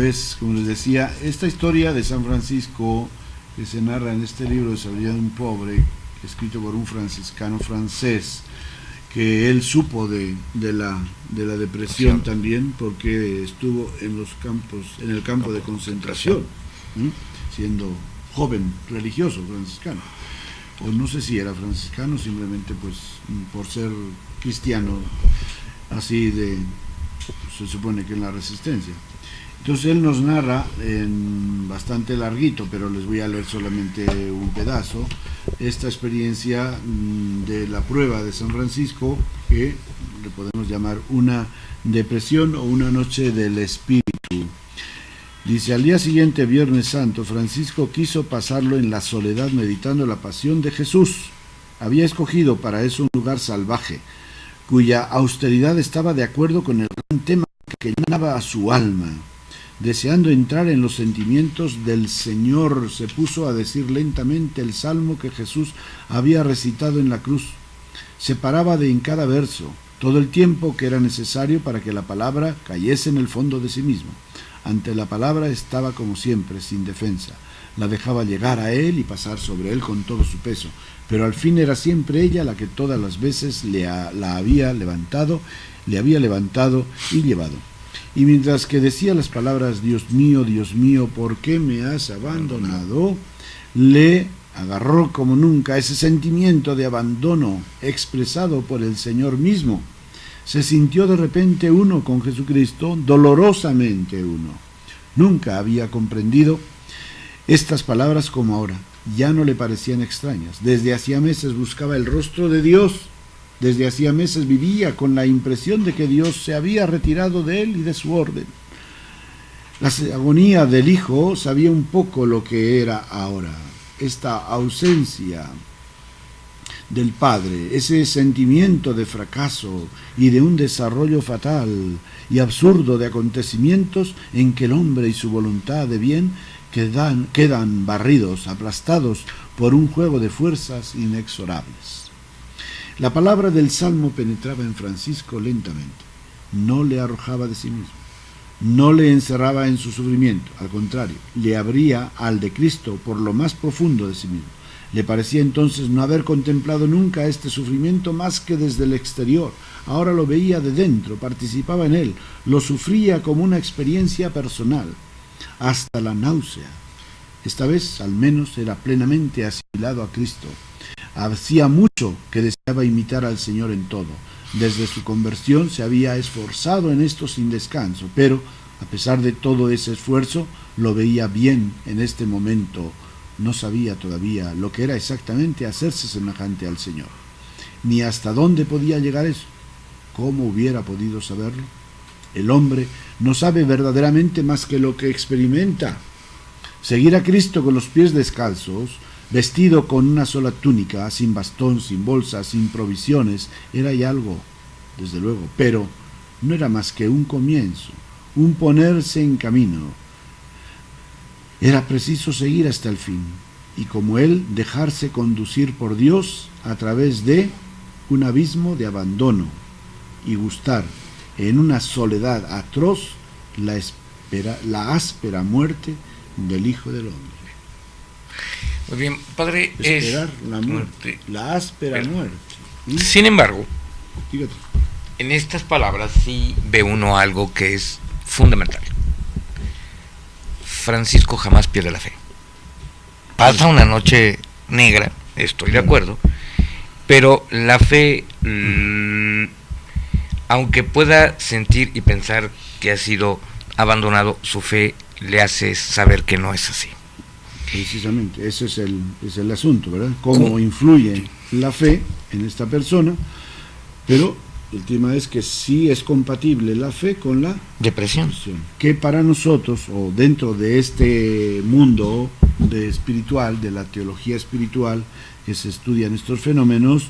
pues, como les decía, esta historia de San Francisco que se narra en este libro de Sabiduría de un Pobre, escrito por un franciscano francés, que él supo de la depresión también, porque estuvo en el campo de concentración, siendo joven religioso franciscano, o no sé si era franciscano, simplemente pues por ser cristiano, así se supone que en la Resistencia. Entonces él nos narra en bastante larguito, pero les voy a leer solamente un pedazo, esta experiencia de la prueba de San Francisco, que le podemos llamar una depresión o una noche del espíritu. Dice: al día siguiente, Viernes Santo, Francisco quiso pasarlo en la soledad meditando la pasión de Jesús. Había escogido para eso un lugar salvaje, cuya austeridad estaba de acuerdo con el gran tema que llenaba a su alma. Deseando entrar en los sentimientos del Señor, se puso a decir lentamente el salmo que Jesús había recitado en la cruz. Se paraba en cada verso, todo el tiempo que era necesario para que la palabra cayese en el fondo de sí mismo. Ante la palabra estaba como siempre, sin defensa. La dejaba llegar a él y pasar sobre él con todo su peso, pero al fin era siempre ella la que todas las veces le había levantado y llevado. Y mientras que decía las palabras Dios mío, ¿por qué me has abandonado?, le agarró como nunca ese sentimiento de abandono expresado por el Señor mismo. Se sintió de repente uno con Jesucristo, dolorosamente uno. Nunca había comprendido estas palabras como ahora. Ya no le parecían extrañas. Desde hacía meses buscaba el rostro de Dios. Desde hacía meses vivía con la impresión de que Dios se había retirado de él y de su orden. La agonía del Hijo sabía un poco lo que era ahora. Esta ausencia del Padre, ese sentimiento de fracaso y de un desarrollo fatal y absurdo de acontecimientos en que el hombre y su voluntad de bien quedan barridos, aplastados por un juego de fuerzas inexorables. La palabra del Salmo penetraba en Francisco lentamente, no le arrojaba de sí mismo, no le encerraba en su sufrimiento, al contrario, le abría al de Cristo por lo más profundo de sí mismo. Le parecía entonces no haber contemplado nunca este sufrimiento más que desde el exterior. Ahora lo veía de dentro, participaba en él, lo sufría como una experiencia personal, hasta la náusea. Esta vez, al menos, era plenamente asimilado a Cristo. Hacía mucho que deseaba imitar al Señor en todo. Desde su conversión se había esforzado en esto sin descanso, pero, a pesar de todo ese esfuerzo, lo veía bien en este momento. No sabía todavía lo que era exactamente hacerse semejante al Señor, ni hasta dónde podía llegar eso. ¿Cómo hubiera podido saberlo? El hombre no sabe verdaderamente más que lo que experimenta. Seguir a Cristo con los pies descalzos, vestido con una sola túnica, sin bastón, sin bolsa, sin provisiones, era ya algo, desde luego, pero no era más que un comienzo, un ponerse en camino. Era preciso seguir hasta el fin, y como él, dejarse conducir por Dios a través de un abismo de abandono, y gustar en una soledad atroz la áspera muerte del Hijo del Hombre. Muy bien, padre. Esperar la muerte, la áspera muerte. Sin embargo, Fíjate, en estas palabras sí ve uno algo que es fundamental. Francisco jamás pierde la fe. Pasa una noche negra, estoy de acuerdo, pero la fe, aunque pueda sentir y pensar que ha sido abandonado, su fe le hace saber que no es así. precisamente, ese es el asunto, ¿verdad? Cómo influye la fe en esta persona, pero el tema es que sí es compatible la fe con la depresión. Que para nosotros, o dentro de este mundo espiritual, de la teología espiritual, que se estudian estos fenómenos,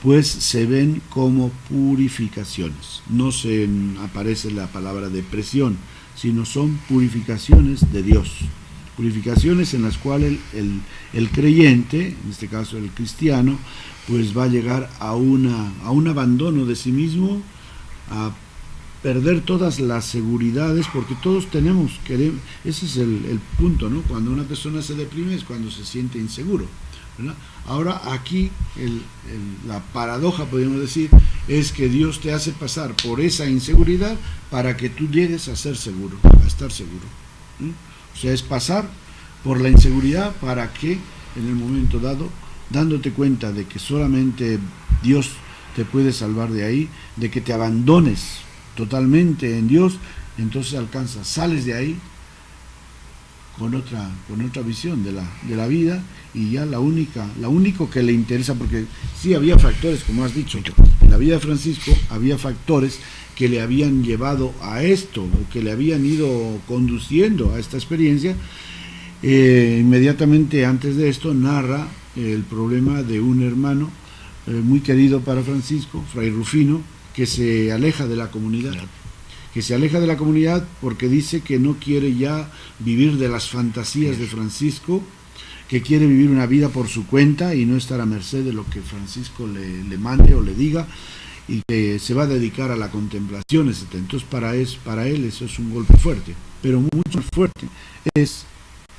pues se ven como purificaciones. No se aparece la palabra depresión, sino son purificaciones de Dios. Purificaciones en las cuales el creyente, en este caso el cristiano, pues va a llegar a un abandono de sí mismo, a perder todas las seguridades, porque todos ese es el punto, ¿no? Cuando una persona se deprime es cuando se siente inseguro, ¿verdad? Ahora aquí la paradoja, podríamos decir, es que Dios te hace pasar por esa inseguridad para que tú llegues a ser seguro, a estar seguro, ¿sí? O sea, es pasar por la inseguridad para que en el momento dado, dándote cuenta de que solamente Dios te puede salvar de ahí, de que te abandones totalmente en Dios, entonces sales de ahí con otra visión de la vida, y ya lo único que le interesa, porque sí había factores, como has dicho, en la vida de Francisco había factores que le habían llevado a esto, o que le habían ido conduciendo a esta experiencia. Inmediatamente antes de esto narra el problema de un hermano muy querido para Francisco, Fray Rufino, que se aleja de la comunidad. Que se aleja de la comunidad porque dice que no quiere ya vivir de las fantasías de Francisco, que quiere vivir una vida por su cuenta y no estar a merced de lo que Francisco le mande o le diga, y que se va a dedicar a la contemplación, etc. Entonces para él eso es un golpe fuerte, pero mucho más fuerte es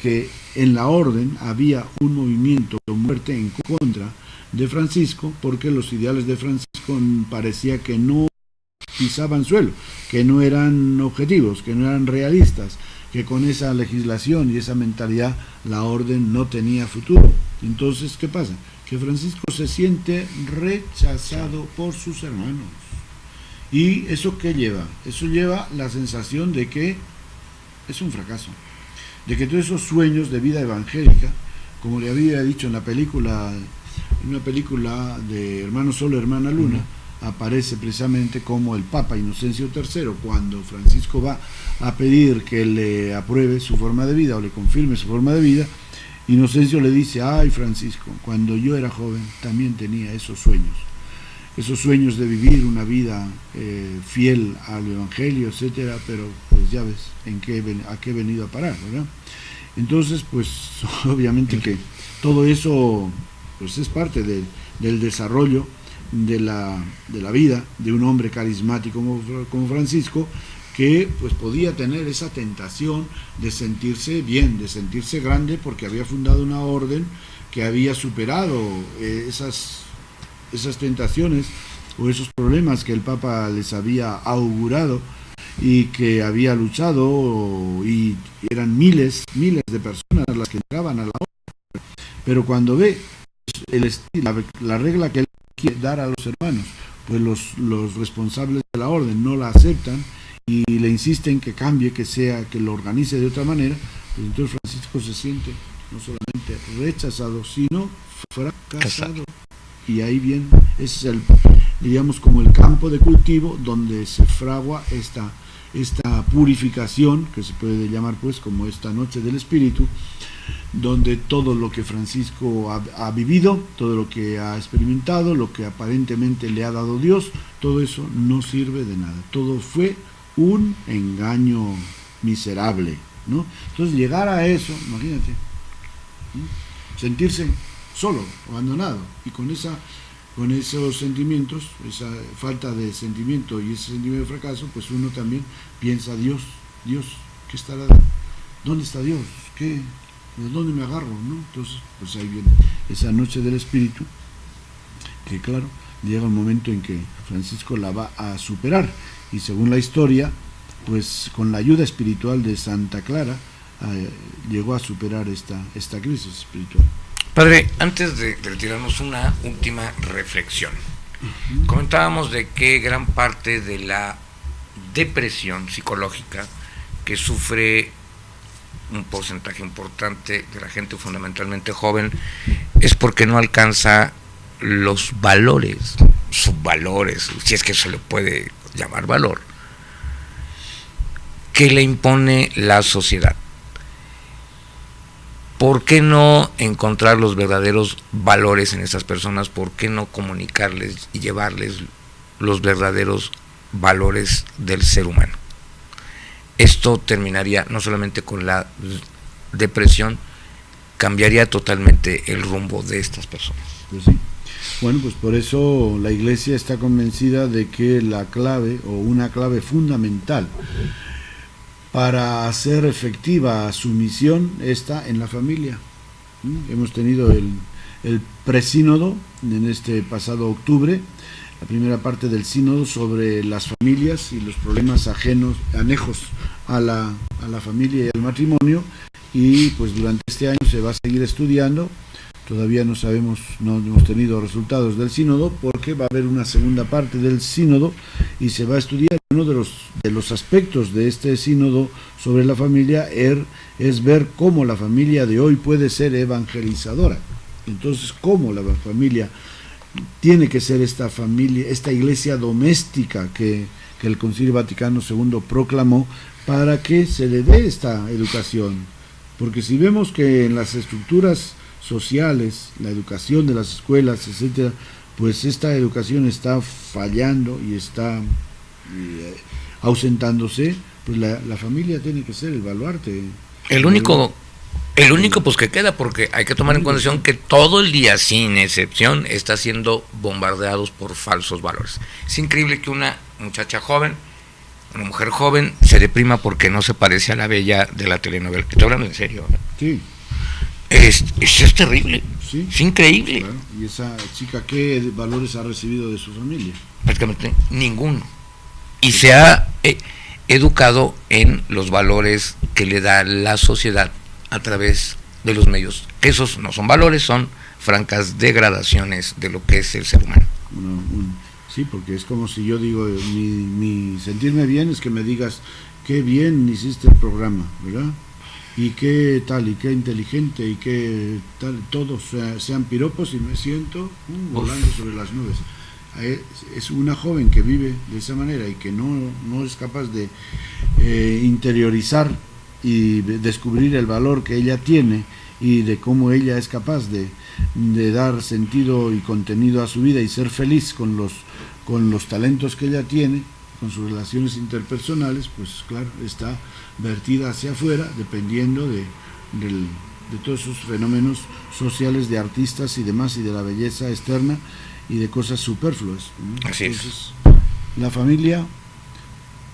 que en la orden había un movimiento de muerte en contra de Francisco, porque los ideales de Francisco parecía que no pisaban suelo, que no eran objetivos, que no eran realistas, que con esa legislación y esa mentalidad la orden no tenía futuro. Entonces, ¿qué pasa? Que Francisco se siente rechazado por sus hermanos. ¿Y eso qué lleva? Eso lleva la sensación de que es un fracaso, de que todos esos sueños de vida evangélica, como le había dicho en una película de Hermano Sol, Hermana Luna, aparece precisamente como el Papa Inocencio III, cuando Francisco va a pedir que le apruebe su forma de vida o le confirme su forma de vida, Inocencio le dice: ay, Francisco, cuando yo era joven también tenía esos sueños de vivir una vida fiel al Evangelio, etcétera, pero pues ya ves a qué he venido a parar, ¿verdad? Entonces, pues obviamente que todo eso pues es parte del desarrollo de la vida de un hombre carismático como Francisco, que pues podía tener esa tentación de sentirse bien, de sentirse grande, porque había fundado una orden que había superado esas tentaciones o esos problemas que el Papa les había augurado, y que había luchado, y eran miles de personas las que entraban a la orden. Pero cuando ve la regla que él quiere dar a los hermanos, pues los responsables de la orden no la aceptan y le insisten que cambie, que lo organice de otra manera, pues entonces Francisco se siente no solamente rechazado, sino fracasado. Y ahí viene, ese es digamos, como el campo de cultivo donde se fragua esta purificación, que se puede llamar pues como esta noche del Espíritu, donde todo lo que Francisco ha vivido, todo lo que ha experimentado, lo que aparentemente le ha dado Dios, todo eso no sirve de nada, todo fue un engaño miserable, ¿no? Entonces llegar a eso, imagínate, ¿no? Sentirse solo, abandonado, y con esos sentimientos, esa falta de sentimiento y ese sentimiento de fracaso, pues uno también piensa: Dios, ¿qué estará? ¿Dónde está Dios? ¿De dónde me agarro? ¿No? Entonces, pues ahí viene esa noche del Espíritu, que claro, llega un momento en que Francisco la va a superar, y según la historia, pues con la ayuda espiritual de Santa Clara, llegó a superar esta crisis espiritual. Padre, antes de retirarnos, una última reflexión. Comentábamos de que gran parte de la depresión psicológica que sufre un porcentaje importante de la gente, fundamentalmente joven, es porque no alcanza los valores, subvalores, si es que se le puede llamar valor, que le impone la sociedad. ¿Por qué no encontrar los verdaderos valores en esas personas? ¿Por qué no comunicarles y llevarles los verdaderos valores del ser humano? Esto terminaría no solamente con la depresión, cambiaría totalmente el rumbo de estas personas. Pues sí, Bueno, pues por eso la Iglesia está convencida de que la clave o una clave fundamental para hacer efectiva su misión está en la familia. Hemos tenido el presínodo en este pasado octubre, la primera parte del sínodo sobre las familias y los problemas anejos a la familia y al matrimonio, y pues durante este año se va a seguir estudiando. Todavía no sabemos, no hemos tenido resultados del sínodo, porque va a haber una segunda parte del sínodo y se va a estudiar. Uno de los aspectos de este sínodo sobre la familia es ver cómo la familia de hoy puede ser evangelizadora. Entonces, cómo la familia tiene que ser esta familia, esta iglesia doméstica que el Concilio Vaticano II proclamó, para que se le dé esta educación. Porque si vemos que en las estructuras sociales, la educación de las escuelas, etcétera, pues esta educación está fallando y está ausentándose, pues la familia tiene que ser el baluarte. El único pues que queda, porque hay que tomar en consideración que todo el día, sin excepción, está siendo bombardeados por falsos valores. Es increíble que una muchacha joven, una mujer joven, se deprima porque no se parece a la bella de la telenovela. Estoy hablando en serio, ¿no? Sí. Es terrible, sí, es increíble. Claro. ¿Y esa chica qué valores ha recibido de su familia? Prácticamente ninguno. Y se ha educado en los valores que le da la sociedad a través de los medios, que esos no son valores, son francas degradaciones de lo que es el ser humano. Sí, porque es como si yo digo, mi sentirme bien es que me digas qué bien hiciste el programa, ¿verdad? Y qué tal, y qué inteligente, y qué tal, todos sean piropos, y me siento volando sobre las nubes. Es una joven que vive de esa manera y que no es capaz de interiorizar y descubrir el valor que ella tiene y de cómo ella es capaz de dar sentido y contenido a su vida y ser feliz con los talentos que ella tiene, con sus relaciones interpersonales, pues claro, está vertida hacia afuera, dependiendo de todos esos fenómenos sociales de artistas y demás, y de la belleza externa y de cosas superfluas, ¿no? Así es. Entonces, la familia,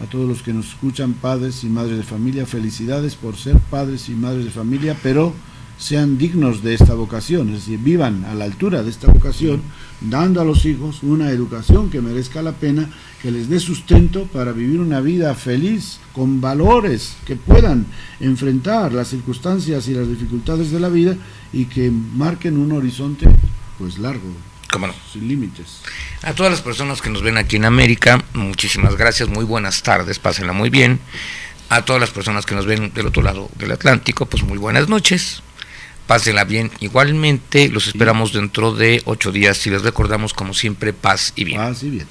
a todos los que nos escuchan, padres y madres de familia, felicidades por ser padres y madres de familia, pero sean dignos de esta vocación, es decir, vivan a la altura de esta vocación, dando a los hijos una educación que merezca la pena, que les dé sustento para vivir una vida feliz, con valores, que puedan enfrentar las circunstancias y las dificultades de la vida y que marquen un horizonte pues largo. ¿Cómo no? Sin límites. A todas las personas que nos ven aquí en América, muchísimas gracias, muy buenas tardes, pásenla muy bien. A todas las personas que nos ven del otro lado del Atlántico, pues muy buenas noches. Pásenla bien. Igualmente, los esperamos dentro de 8 días y les recordamos, como siempre, paz y bien. Paz y bien.